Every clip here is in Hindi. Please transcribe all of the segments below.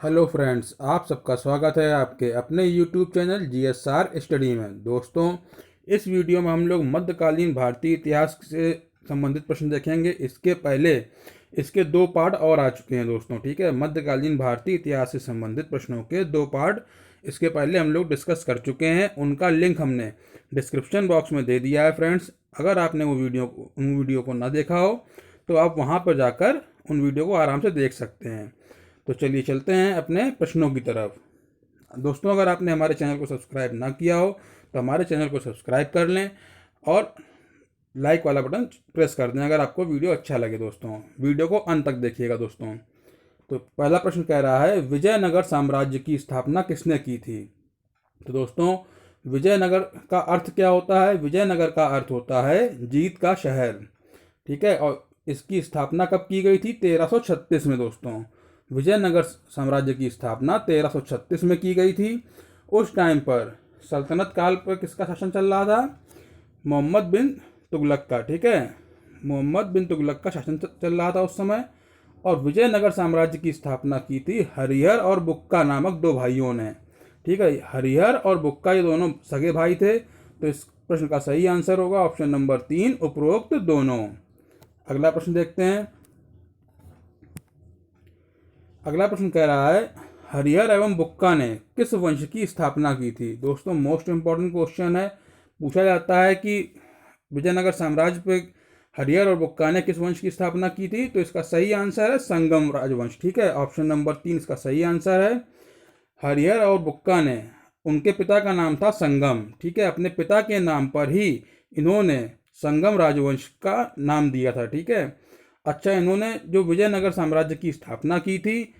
हेलो फ्रेंड्स, आप सबका स्वागत है आपके अपने यूट्यूब चैनल जीएसआर स्टडी में। दोस्तों, इस वीडियो में हम लोग मध्यकालीन भारतीय इतिहास से संबंधित प्रश्न देखेंगे। इसके पहले इसके दो पार्ट और आ चुके हैं दोस्तों। ठीक है, मध्यकालीन भारतीय इतिहास से संबंधित प्रश्नों के दो पार्ट इसके पहले हम लोग डिस्कस कर चुके हैं। उनका लिंक हमने डिस्क्रिप्शन बॉक्स में दे दिया है फ्रेंड्स। अगर आपने उन वीडियो को ना देखा हो तो आप वहाँ पर जाकर उन वीडियो को आराम से देख सकते हैं। तो चलिए चलते हैं अपने प्रश्नों की तरफ। दोस्तों, अगर आपने हमारे चैनल को सब्सक्राइब ना किया हो तो हमारे चैनल को सब्सक्राइब कर लें और लाइक वाला बटन प्रेस कर दें अगर आपको वीडियो अच्छा लगे। दोस्तों, वीडियो को अंत तक देखिएगा। दोस्तों, तो पहला प्रश्न कह रहा है, विजयनगर साम्राज्य की स्थापना किसने की थी? तो दोस्तों, विजयनगर का अर्थ क्या होता है? विजयनगर का अर्थ होता है जीत का शहर। ठीक है, और इसकी स्थापना कब की गई थी? 1336 में। दोस्तों, विजयनगर साम्राज्य की स्थापना 1336 में की गई थी। उस टाइम पर सल्तनत काल पर किसका शासन चल रहा था? मोहम्मद बिन तुगलक का। ठीक है, मोहम्मद बिन तुगलक का शासन चल रहा था उस समय। और विजयनगर साम्राज्य की स्थापना की थी हरिहर और बुक्का नामक दो भाइयों ने। ठीक है, हरिहर और बुक्का ये दोनों सगे भाई थे। तो इस प्रश्न का सही आंसर होगा ऑप्शन नंबर 3, उपरोक्त दोनों। अगला प्रश्न देखते हैं। अगला प्रश्न कह रहा है, हरिहर एवं बुक्का ने किस वंश की स्थापना की थी? दोस्तों, मोस्ट इंपॉर्टेंट क्वेश्चन है। पूछा जाता है कि विजयनगर साम्राज्य पे हरिहर और बुक्का ने किस वंश की स्थापना की थी? तो इसका सही आंसर है संगम राजवंश। ठीक है, ऑप्शन नंबर 3 इसका सही आंसर है। हरिहर और बुक्का ने, उनके पिता का नाम था संगम। ठीक है, अपने पिता के नाम पर ही इन्होंने संगम राजवंश का नाम दिया था। ठीक है, अच्छा, इन्होंने जो विजयनगर साम्राज्य की स्थापना की थी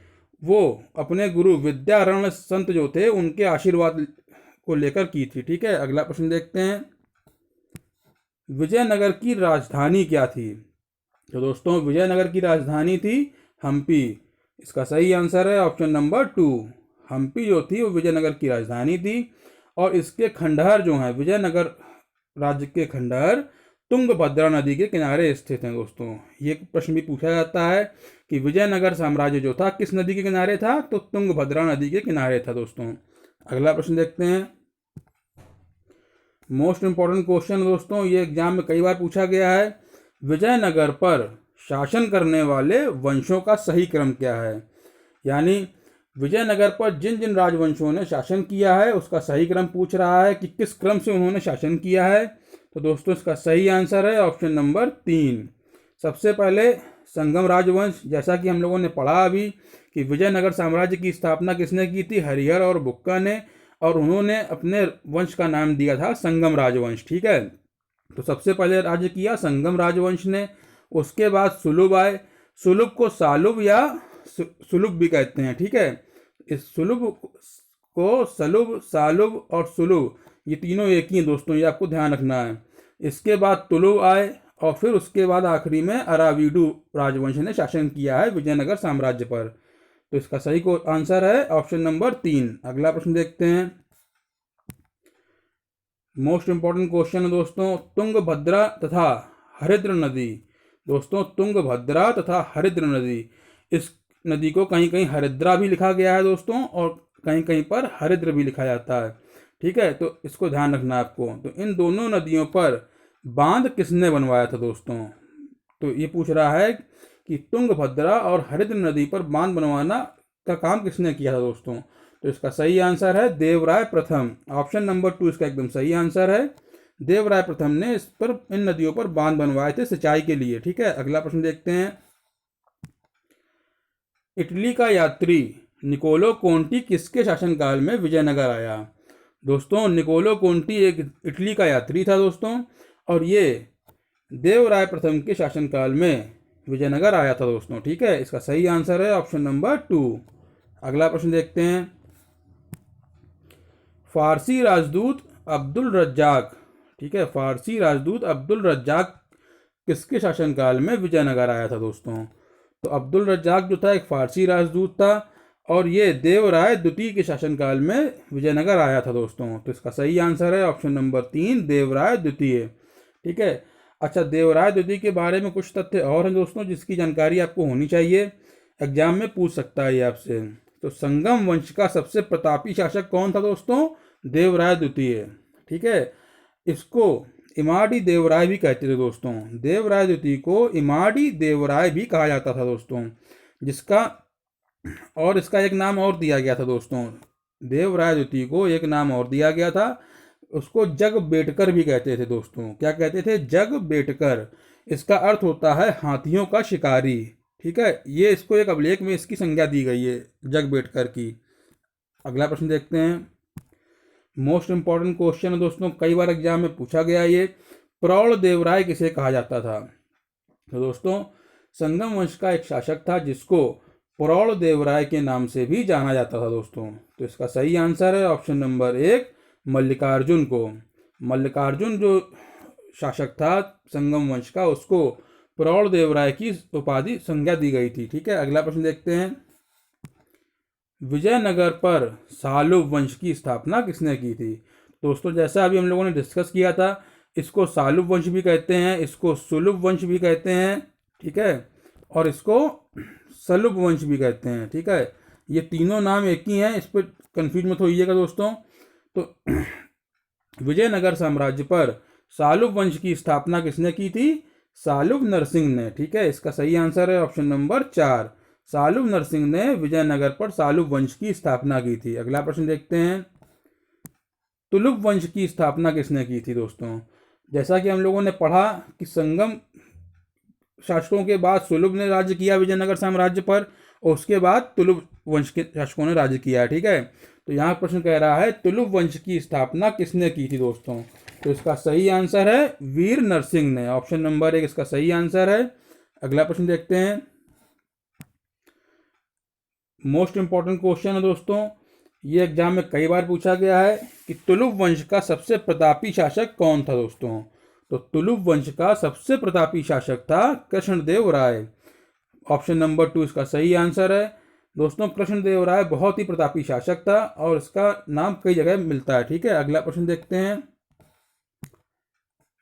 वो अपने गुरु विद्यारण्य संत जो थे उनके आशीर्वाद को लेकर की थी। ठीक है, अगला प्रश्न देखते हैं। विजयनगर की राजधानी क्या थी? तो दोस्तों, विजयनगर की राजधानी थी हम्पी। इसका सही आंसर है ऑप्शन नंबर 2। हम्पी जो थी वो विजयनगर की राजधानी थी। और इसके खंडहर जो हैं, विजयनगर राज्य के खंडहर तुंगभद्रा नदी के किनारे स्थित हैं। दोस्तों, ये प्रश्न भी पूछा जाता है कि विजयनगर साम्राज्य जो था किस नदी के किनारे था? तो तुंगभद्रा नदी के किनारे था। दोस्तों, अगला प्रश्न देखते हैं। मोस्ट इंपॉर्टेंट क्वेश्चन दोस्तों, ये एग्जाम में कई बार पूछा गया है। विजयनगर पर शासन करने वाले वंशों का सही क्रम क्या है? यानी विजयनगर पर जिन जिन राजवंशों ने शासन किया है उसका सही क्रम पूछ रहा है कि किस क्रम से उन्होंने शासन किया है। तो दोस्तों, इसका सही आंसर है ऑप्शन नंबर 3। सबसे पहले संगम राजवंश, जैसा कि हम लोगों ने पढ़ा अभी कि विजयनगर साम्राज्य की स्थापना किसने की थी? हरिहर और बुक्का ने, और उन्होंने अपने वंश का नाम दिया था संगम राजवंश। ठीक है, तो सबसे पहले राज्य किया संगम राजवंश ने। उसके बाद सुलुभ आए। सुलुभ को सालुब या सुलुभ भी कहते हैं। ठीक है, इस सुलुभ को सलुभ, सालुब और सुलुभ ये तीनों एक ही हैं दोस्तों, ये आपको ध्यान रखना है। इसके बाद तुलुभ आए और फिर उसके बाद आखिरी में अराविडु राजवंश ने शासन किया है विजयनगर साम्राज्य पर। तो इसका सही को आंसर है ऑप्शन नंबर 3। अगला प्रश्न देखते हैं। मोस्ट इंपॉर्टेंट क्वेश्चन है दोस्तों, तुंगभद्रा तथा हरिद्र नदी। दोस्तों, तुंगभद्रा तथा हरिद्र नदी, इस नदी को कहीं कहीं हरिद्रा भी लिखा गया है दोस्तों, और कहीं कहीं पर हरिद्र भी लिखा जाता है। ठीक है, तो इसको ध्यान रखना है आपको। तो इन दोनों नदियों पर बांध किसने बनवाया था दोस्तों? तो ये पूछ रहा है कि तुंगभद्रा और हरिद्र नदी पर बांध बनवाना का काम किसने किया था दोस्तों? तो इसका सही आंसर है देवराय प्रथम। ऑप्शन नंबर 2 इसका एकदम सही आंसर है। देवराय प्रथम ने इस पर, इन नदियों पर बांध बनवाए थे सिंचाई के लिए। ठीक है, अगला प्रश्न देखते हैं। इटली का यात्री निकोलो कोंटी किसके शासनकाल में विजयनगर आया? दोस्तों, निकोलो कोंटी एक इटली का यात्री था दोस्तों, और ये देवराय प्रथम के शासनकाल में विजयनगर आया था दोस्तों। ठीक है, इसका सही आंसर है ऑप्शन नंबर 2। अगला प्रश्न देखते हैं। फारसी राजदूत अब्दुल रज्जाक, ठीक है, फारसी राजदूत अब्दुल रज्जाक किसके शासनकाल में विजयनगर आया था दोस्तों? तो अब्दुल रज्जाक जो था एक फारसी राजदूत था, और ये देवराय द्वितीय के शासनकाल में विजयनगर आया था दोस्तों। तो इसका सही आंसर है ऑप्शन नंबर 3, देवराय द्वितीय। ठीक है, अच्छा, देवराय द्वितीय के बारे में कुछ तथ्य और हैं दोस्तों जिसकी जानकारी आपको होनी चाहिए, एग्जाम में पूछ सकता है ये आपसे। तो संगम वंश का सबसे प्रतापी शासक कौन था दोस्तों? देवराय द्वितीय। ठीक है, इसको इमाड़ी देवराय भी कहते थे दोस्तों। देवराय द्वितीय को इमाड़ी देवराय भी कहा जाता था दोस्तों, जिसका और इसका एक नाम और दिया गया था दोस्तों। देवराय द्वितीय को एक नाम और दिया गया था, उसको जग बेटकर भी कहते थे दोस्तों। क्या कहते थे? जग बेटकर। इसका अर्थ होता है हाथियों का शिकारी। ठीक है, ये इसको एक अभिलेख में इसकी संज्ञा दी गई है, जग बेटकर की। अगला प्रश्न देखते हैं। मोस्ट इंपॉर्टेंट क्वेश्चन है दोस्तों, कई बार एग्जाम में पूछा गया ये। प्रौढ़ देवराय किसे कहा जाता था? तो दोस्तों संगम वंश का एक शासक था जिसको प्रौढ़ देवराय के नाम से भी जाना जाता था दोस्तों। तो इसका सही आंसर है ऑप्शन नंबर 1, मल्लिकार्जुन को। मल्लिकार्जुन जो शासक था संगम वंश का, उसको प्रौढ़ देवराय की उपाधि संज्ञा दी गई थी। ठीक है, अगला प्रश्न देखते हैं। विजयनगर पर सालुव वंश की स्थापना किसने की थी? दोस्तों जैसा अभी हम लोगों ने डिस्कस किया था, इसको सालुव वंश भी कहते हैं, इसको सुलुभ वंश भी कहते हैं। ठीक है, और इसको सलुभ वंश भी कहते हैं। ठीक है, ये तीनों नाम एक ही हैं, इस पर कंफ्यूज मत होइएगा दोस्तों। तो विजयनगर साम्राज्य पर सालुव वंश की स्थापना किसने की थी? सालुव नरसिंह ने। ठीक है, इसका सही आंसर है ऑप्शन नंबर 4, सालुव नरसिंह ने विजयनगर पर सालुव वंश की स्थापना की थी। अगला प्रश्न देखते हैं। तुलुप वंश की स्थापना किसने की थी दोस्तों? जैसा कि हम लोगों ने पढ़ा कि संगम शासकों के बाद सुलुभ ने राज्य किया विजयनगर साम्राज्य पर, और उसके बाद तुलुप वंश के शासकों ने राज्य किया। ठीक है, तो यहाँ प्रश्न कह रहा है तुलुप वंश की स्थापना किसने की थी दोस्तों? तो इसका सही आंसर है वीर नरसिंह ने। ऑप्शन नंबर 1 इसका सही आंसर है। अगला प्रश्न देखते हैं। मोस्ट इंपॉर्टेंट क्वेश्चन है दोस्तों, ये एग्जाम में कई बार पूछा गया है कि तुलुप वंश का सबसे प्रतापी शासक कौन था दोस्तों? तो तुलुप वंश का सबसे प्रतापी शासक था कृष्णदेव राय। ऑप्शन नंबर 2 इसका सही आंसर है। दोस्तों कृष्णदेव राय बहुत ही प्रतापी शासक था और इसका नाम कई जगह मिलता है। ठीक है, अगला प्रश्न देखते हैं।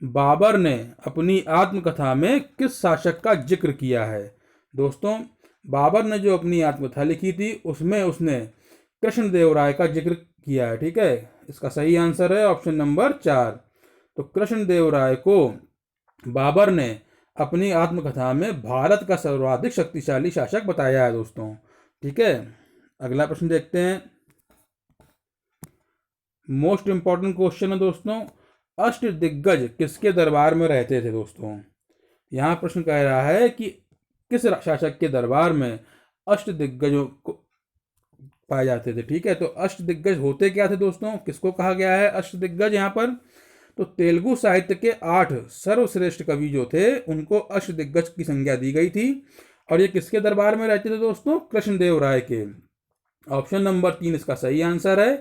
बाबर ने अपनी आत्मकथा में किस शासक का जिक्र किया है? दोस्तों बाबर ने जो अपनी आत्मकथा लिखी थी उसमें उसने कृष्णदेव राय का जिक्र किया है। ठीक है, इसका सही आंसर है ऑप्शन नंबर 4। तो कृष्णदेव राय को बाबर ने अपनी आत्मकथा में भारत का सर्वाधिक शक्तिशाली शासक बताया है दोस्तों। ठीक है, अगला प्रश्न देखते हैं। मोस्ट इंपॉर्टेंट क्वेश्चन है दोस्तों, अष्ट दिग्गज किसके दरबार में रहते थे दोस्तों? यहाँ प्रश्न कह रहा है कि किस शासक के दरबार में अष्ट दिग्गजों को पाए जाते थे। ठीक है, तो अष्ट दिग्गज होते क्या थे दोस्तों? किसको कहा गया है अष्ट दिग्गज यहाँ पर? तो तेलुगु साहित्य के 8 सर्वश्रेष्ठ कवि जो थे उनको अष्ट दिग्गज की संज्ञा दी गई थी, और ये किसके दरबार में रहते थे दोस्तों? कृष्णदेव राय के। ऑप्शन नंबर 3 इसका सही आंसर है।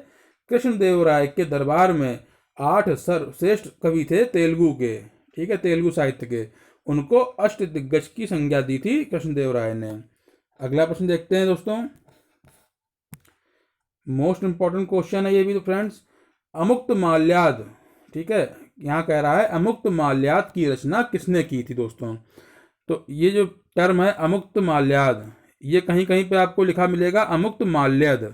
कृष्णदेव राय के दरबार में 8 सर्वश्रेष्ठ कवि थे तेलुगु के। ठीक है, तेलुगु साहित्य के, उनको अष्ट दिग्गज की संज्ञा दी थी कृष्णदेव राय ने। अगला प्रश्न देखते हैं दोस्तों। मोस्ट इंपॉर्टेंट क्वेश्चन है ये भी तो फ्रेंड्स। अमुक्त माल्याद, ठीक है, यहाँ कह रहा है अमुक्त माल्याद की रचना किसने की थी दोस्तों? तो ये जो टर्म है अमुक्त माल्याद, ये कहीं कहीं पे आपको लिखा मिलेगा अमुक्त माल्यद,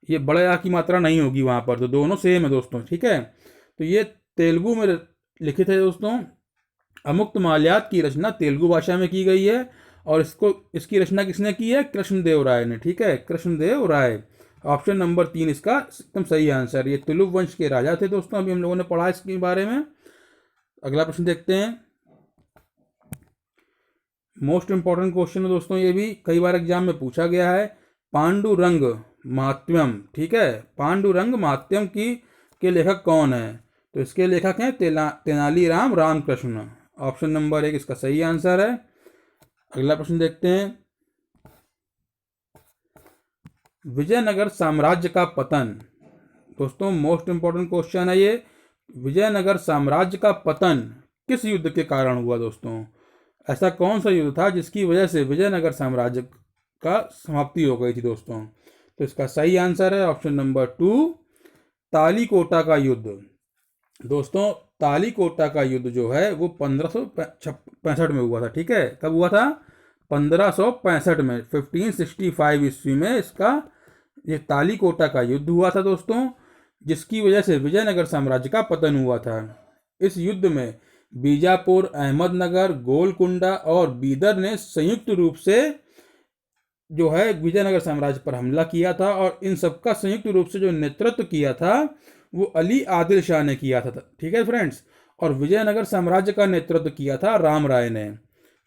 ये बड़े आ की मात्रा नहीं होगी वहाँ पर, तो दोनों सेम है दोस्तों। ठीक है, तो ये तेलुगु में लिखित है दोस्तों। अमुक्त माल्याद की रचना तेलुगु भाषा में की गई है, और इसकी रचना किसने की है? कृष्णदेव राय ने। ठीक है, कृष्णदेव राय। ऑप्शन नंबर 3 इसका एकदम सही आंसर। ये तुलुप वंश के राजा थे दोस्तों, अभी हम लोगों ने पढ़ा इसके बारे में। अगला प्रश्न देखते हैं। मोस्ट इंपॉर्टेंट क्वेश्चन है दोस्तों, ये भी कई बार एग्जाम में पूछा गया है। पांडुरंग महात्म्यम, ठीक है, पांडुरंग महात्म्यम के लेखक कौन है? तो इसके लेखक हैं तेनालीराम रामकृष्ण। ऑप्शन नंबर 1 इसका सही आंसर है। अगला प्रश्न देखते हैं। विजयनगर साम्राज्य का पतन, दोस्तों मोस्ट इंपॉर्टेंट क्वेश्चन है ये। विजयनगर साम्राज्य का पतन किस युद्ध के कारण हुआ दोस्तों? ऐसा कौन सा युद्ध था जिसकी वजह से विजयनगर साम्राज्य का समाप्ति हो गई थी दोस्तों? तो इसका सही आंसर है ऑप्शन नंबर 2, तालीकोटा का युद्ध। दोस्तों तालीकोटा का युद्ध जो है वो 1565 में हुआ था। ठीक है, कब हुआ था? 1565 में, 1565 ईस्वी में इसका ये तालीकोटा का युद्ध हुआ था दोस्तों, जिसकी वजह से विजयनगर साम्राज्य का पतन हुआ था। इस युद्ध में बीजापुर, अहमदनगर, गोलकुंडा और बीदर ने संयुक्त रूप से जो है विजयनगर साम्राज्य पर हमला किया था, और इन सबका संयुक्त रूप से जो नेतृत्व किया था वो अली आदिल शाह ने किया था। ठीक है फ्रेंड्स, और विजयनगर साम्राज्य का नेतृत्व किया था राम राय ने।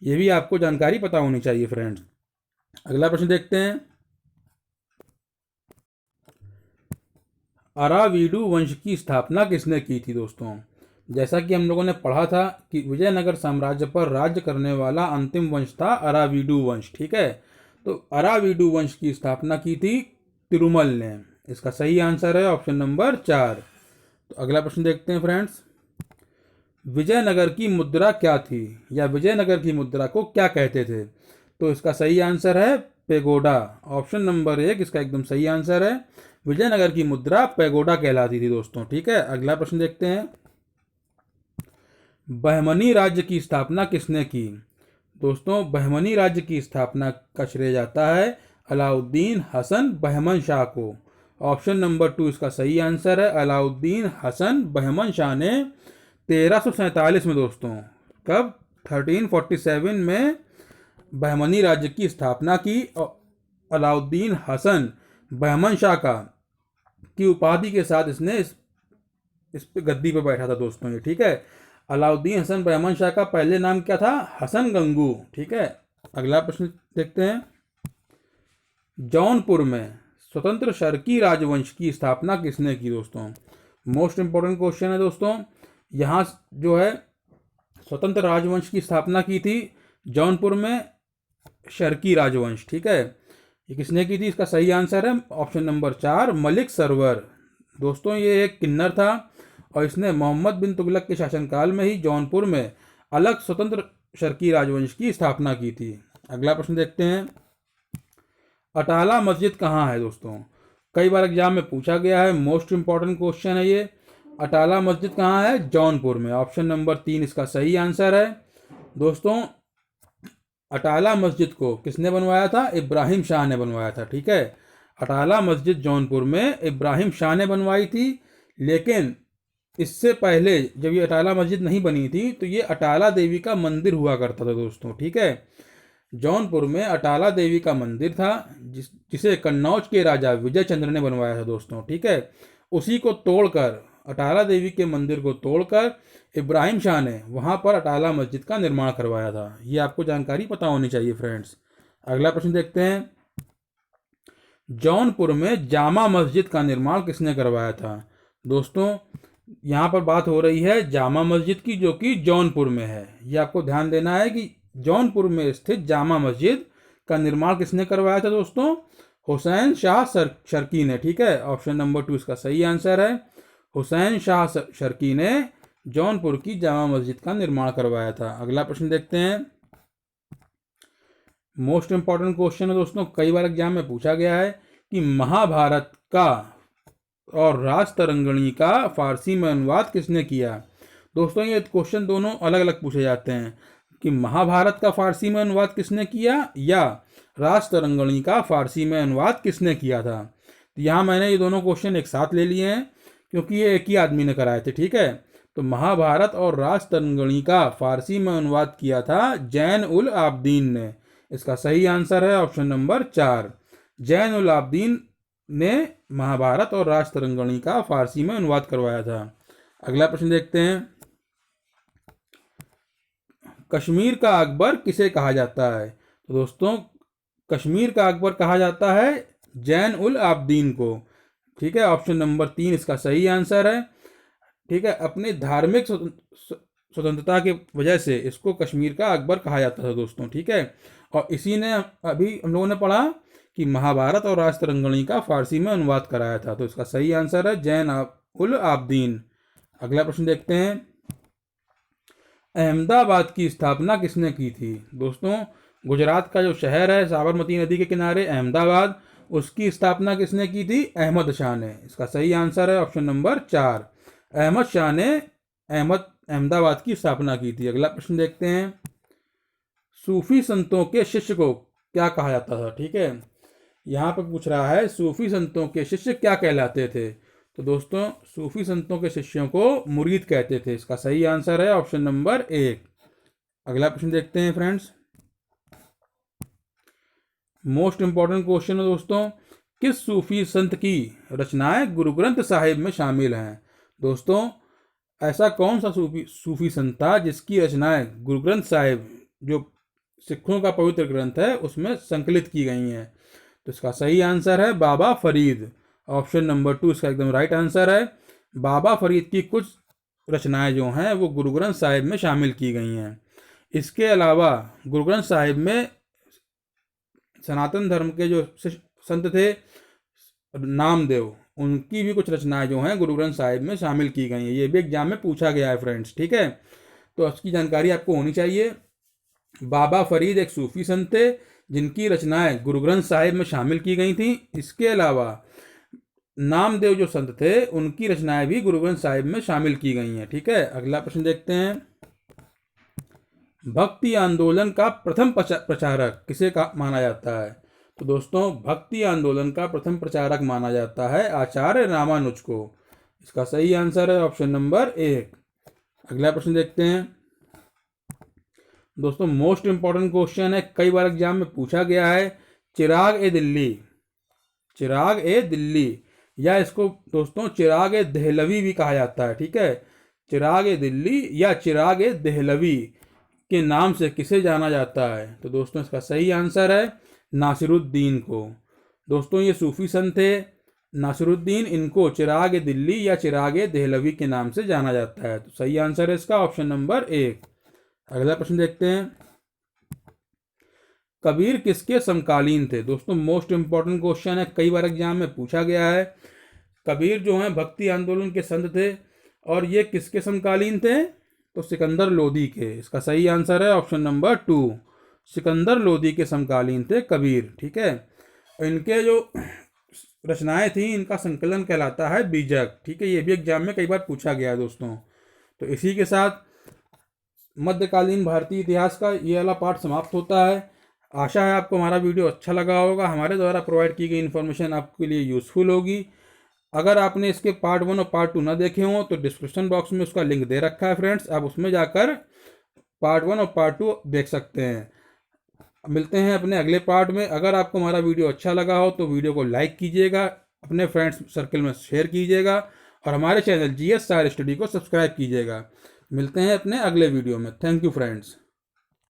यह भी आपको जानकारी पता होनी चाहिए फ्रेंड्स। अगला प्रश्न देखते हैं। अरावीडु वंश की स्थापना किसने की थी दोस्तों? जैसा कि हम लोगों ने पढ़ा था कि विजयनगर साम्राज्य पर राज्य करने वाला अंतिम वंश था अरावीडु वंश। ठीक है, तो अरावीडु वंश की स्थापना की थी तिरुमल ने। इसका सही आंसर है ऑप्शन नंबर 4। तो अगला प्रश्न देखते हैं फ्रेंड्स। विजयनगर की मुद्रा क्या थी, या विजयनगर की मुद्रा को क्या कहते थे? तो इसका सही आंसर है पेगोडा। ऑप्शन नंबर 1 इसका एकदम सही आंसर है। विजयनगर की मुद्रा पेगोडा कहलाती थी दोस्तों। ठीक है, अगला प्रश्न देखते हैं। बहमनी राज्य की स्थापना किसने की? दोस्तों, बहमनी राज्य की स्थापना का श्रेय जाता है अलाउद्दीन हसन बहमन शाह को। ऑप्शन नंबर 2 इसका सही आंसर है। अलाउद्दीन हसन बहमन शाह ने 1347 में दोस्तों, कब, 1347 में बहमनी राज्य की स्थापना की। और अलाउद्दीन हसन बहमन शाह का की उपाधि के साथ इसने इस पे गद्दी पे बैठा था दोस्तों ये। ठीक है, अलाउद्दीन हसन बहमन शाह का पहले नाम क्या था? हसन गंगू। ठीक है, अगला प्रश्न देखते हैं। जौनपुर में स्वतंत्र शर्की राजवंश की स्थापना किसने की दोस्तों? मोस्ट इंपॉर्टेंट क्वेश्चन है दोस्तों। यहाँ जो है स्वतंत्र राजवंश की स्थापना की थी जौनपुर में शर्की राजवंश। ठीक है, ये किसने की थी? इसका सही आंसर है ऑप्शन नंबर 4 मलिक सरवर। दोस्तों, ये एक किन्नर था और इसने मोहम्मद बिन तुगलक के शासनकाल में ही जौनपुर में अलग स्वतंत्र शर्की राजवंश की स्थापना की थी। अगला प्रश्न देखते हैं। अटाला मस्जिद कहाँ है दोस्तों? कई बार एग्जाम में पूछा गया है, मोस्ट इंपॉर्टेंट क्वेश्चन है ये। अटाला मस्जिद कहाँ है? जौनपुर में। ऑप्शन नंबर 3 इसका सही आंसर है। दोस्तों, अटाला मस्जिद को किसने बनवाया था? इब्राहिम शाह ने बनवाया था। ठीक है, अटाला मस्जिद जौनपुर में इब्राहिम शाह ने बनवाई थी। लेकिन इससे पहले जब ये अटाला मस्जिद नहीं बनी थी तो ये अटाला देवी का मंदिर हुआ करता था दोस्तों। ठीक है, जौनपुर में अटाला देवी का मंदिर था जिसे कन्नौज के राजा विजय चंद्र ने बनवाया था दोस्तों। ठीक है, उसी को तोड़कर, अटाला देवी के मंदिर को तोड़कर इब्राहिम शाह ने वहां पर अटाला मस्जिद का निर्माण करवाया था। ये आपको जानकारी पता होनी चाहिए फ्रेंड्स। अगला प्रश्न देखते हैं। जौनपुर में जामा मस्जिद का निर्माण किसने करवाया था? दोस्तों, यहाँ पर बात हो रही है जामा मस्जिद की, जो कि जौनपुर में है। ये आपको ध्यान देना है कि जौनपुर में स्थित जामा मस्जिद का निर्माण किसने करवाया था दोस्तों? हुसैन शाह शर्की ने। ठीक है, ऑप्शन नंबर 2 इसका सही आंसर है। हुसैन शाह शर्की ने जौनपुर की जामा मस्जिद का निर्माण करवाया था। अगला प्रश्न देखते हैं। मोस्ट इंपॉर्टेंट क्वेश्चन है दोस्तों, कई बार एग्जाम में पूछा गया है कि महाभारत का और राजतरंगिणी का फारसी में अनुवाद किसने किया? दोस्तों, ये क्वेश्चन दोनों अलग अलग पूछे जाते हैं कि महाभारत का फारसी में अनुवाद किसने किया या राजतरंगिणी का फारसी में अनुवाद किसने किया था। तो यहाँ मैंने ये दोनों क्वेश्चन एक साथ ले लिए हैं क्योंकि ये एक ही आदमी ने कराए थे। ठीक है, तो महाभारत और राजतरंगिणी का फारसी में अनुवाद किया था जैन उल आबदीन ने। इसका सही आंसर है ऑप्शन नंबर 4। जैन उल आबदीन ने महाभारत और राजतरंगिणी का फारसी में अनुवाद करवाया था। अगला प्रश्न देखते हैं। कश्मीर का अकबर किसे कहा जाता है? तो दोस्तों, कश्मीर का अकबर कहा जाता है जैन उल आबदीन को। ठीक है, ऑप्शन नंबर 3 इसका सही आंसर है। ठीक है, अपने धार्मिक स्वतंत्रता की वजह से इसको कश्मीर का अकबर कहा जाता था दोस्तों। ठीक है, और इसी ने अभी हम लोगों ने पढ़ा कि महाभारत और राजतरंगिणी का फारसी में अनुवाद कराया था। तो इसका सही आंसर है जैन उल आबदीन। अगला प्रश्न देखते हैं। अहमदाबाद की स्थापना किसने की थी? दोस्तों, गुजरात का जो शहर है साबरमती नदी के किनारे अहमदाबाद, उसकी स्थापना किसने की थी? अहमद शाह ने। इसका सही आंसर है ऑप्शन नंबर 4। अहमद शाह ने अहमदाबाद की स्थापना की थी। अगला प्रश्न देखते हैं। सूफी संतों के शिष्य को क्या कहा जाता था? ठीक है, यहाँ पर पूछ रहा है सूफी संतों के शिष्य क्या कहलाते थे। तो दोस्तों सूफी संतों के शिष्यों को मुरीद कहते थे। इसका सही आंसर है ऑप्शन नंबर 1। अगला प्रश्न देखते हैं फ्रेंड्स। मोस्ट इंपॉर्टेंट क्वेश्चन है दोस्तों, किस सूफी संत की रचनाएं गुरु ग्रंथ साहिब में शामिल हैं। दोस्तों ऐसा कौन सा सूफी संत था जिसकी रचनाएं गुरु ग्रंथ साहिब, जो सिखों का पवित्र ग्रंथ है, उसमें संकलित की गई हैं। तो इसका सही आंसर है बाबा फरीद। ऑप्शन नंबर 2 इसका एकदम राइट आंसर है। बाबा फरीद की कुछ रचनाएं जो हैं वो गुरु ग्रंथ साहिब में शामिल की गई हैं। इसके अलावा गुरु ग्रंथ साहिब में सनातन धर्म के जो संत थे नामदेव, उनकी भी कुछ रचनाएं जो हैं गुरु ग्रंथ साहिब में शामिल की गई हैं। ये भी एग्जाम में पूछा गया है फ्रेंड्स, ठीक है, तो इसकी जानकारी आपको होनी चाहिए। बाबा फरीद एक सूफी संत थे जिनकी रचनाएं गुरु ग्रंथ साहिब में शामिल की गई थी। इसके अलावा नामदेव जो संत थे उनकी रचनाएं भी गुरु ग्रंथ साहिब में शामिल की गई हैं, ठीक है। अगला प्रश्न देखते हैं। भक्ति आंदोलन का प्रथम प्रचारक किसे माना जाता है। तो दोस्तों भक्ति आंदोलन का प्रथम प्रचारक माना जाता है आचार्य रामानुज को। इसका सही आंसर है ऑप्शन नंबर 1। अगला प्रश्न देखते हैं। दोस्तों मोस्ट इंपॉर्टेंट क्वेश्चन है, कई बार एग्जाम में पूछा गया है, चिराग ए दिल्ली, चिराग ए दिल्ली, या इसको दोस्तों चिराग ए दहलवी भी कहा जाता है, ठीक है। चिराग ए दिल्ली या चिराग ए दहलवी के नाम से किसे जाना जाता है। तो दोस्तों इसका सही आंसर है नासिरुद्दीन को। दोस्तों ये सूफी संत थे नासिरुद्दीन, इनको चिराग ए दिल्ली या चिराग ए दहलवी के नाम से जाना जाता है। तो सही आंसर है इसका ऑप्शन नंबर 1। अगला प्रश्न देखते हैं। कबीर किसके समकालीन थे। दोस्तों मोस्ट इंपॉर्टेंट क्वेश्चन है, कई बार एग्जाम में पूछा गया है। कबीर जो हैं भक्ति आंदोलन के संत थे और ये किसके समकालीन थे। तो सिकंदर लोदी के। इसका सही आंसर है ऑप्शन नंबर 2, सिकंदर लोदी के समकालीन थे कबीर, ठीक है। इनके जो रचनाएं थी इनका संकलन कहलाता है बीजक, ठीक है। ये भी एग्जाम में कई बार पूछा गया है दोस्तों। तो इसी के साथ मध्यकालीन भारतीय इतिहास का ये वाला पार्ट समाप्त होता है। आशा है आपको हमारा वीडियो अच्छा लगा होगा, हमारे द्वारा प्रोवाइड की गई इन्फॉर्मेशन आपके लिए यूज़फुल होगी। अगर आपने इसके पार्ट 1 और पार्ट 2 ना देखे हों तो डिस्क्रिप्शन बॉक्स में उसका लिंक दे रखा है फ्रेंड्स, आप उसमें जाकर पार्ट 1 और पार्ट 2 देख सकते हैं। मिलते हैं अपने अगले पार्ट में। अगर आपको हमारा वीडियो अच्छा लगा हो तो वीडियो को लाइक कीजिएगा, अपने फ्रेंड्स सर्कल में शेयर कीजिएगा और हमारे चैनल GS SAR स्टडी को सब्सक्राइब कीजिएगा। मिलते हैं अपने अगले वीडियो में। Thank you friends.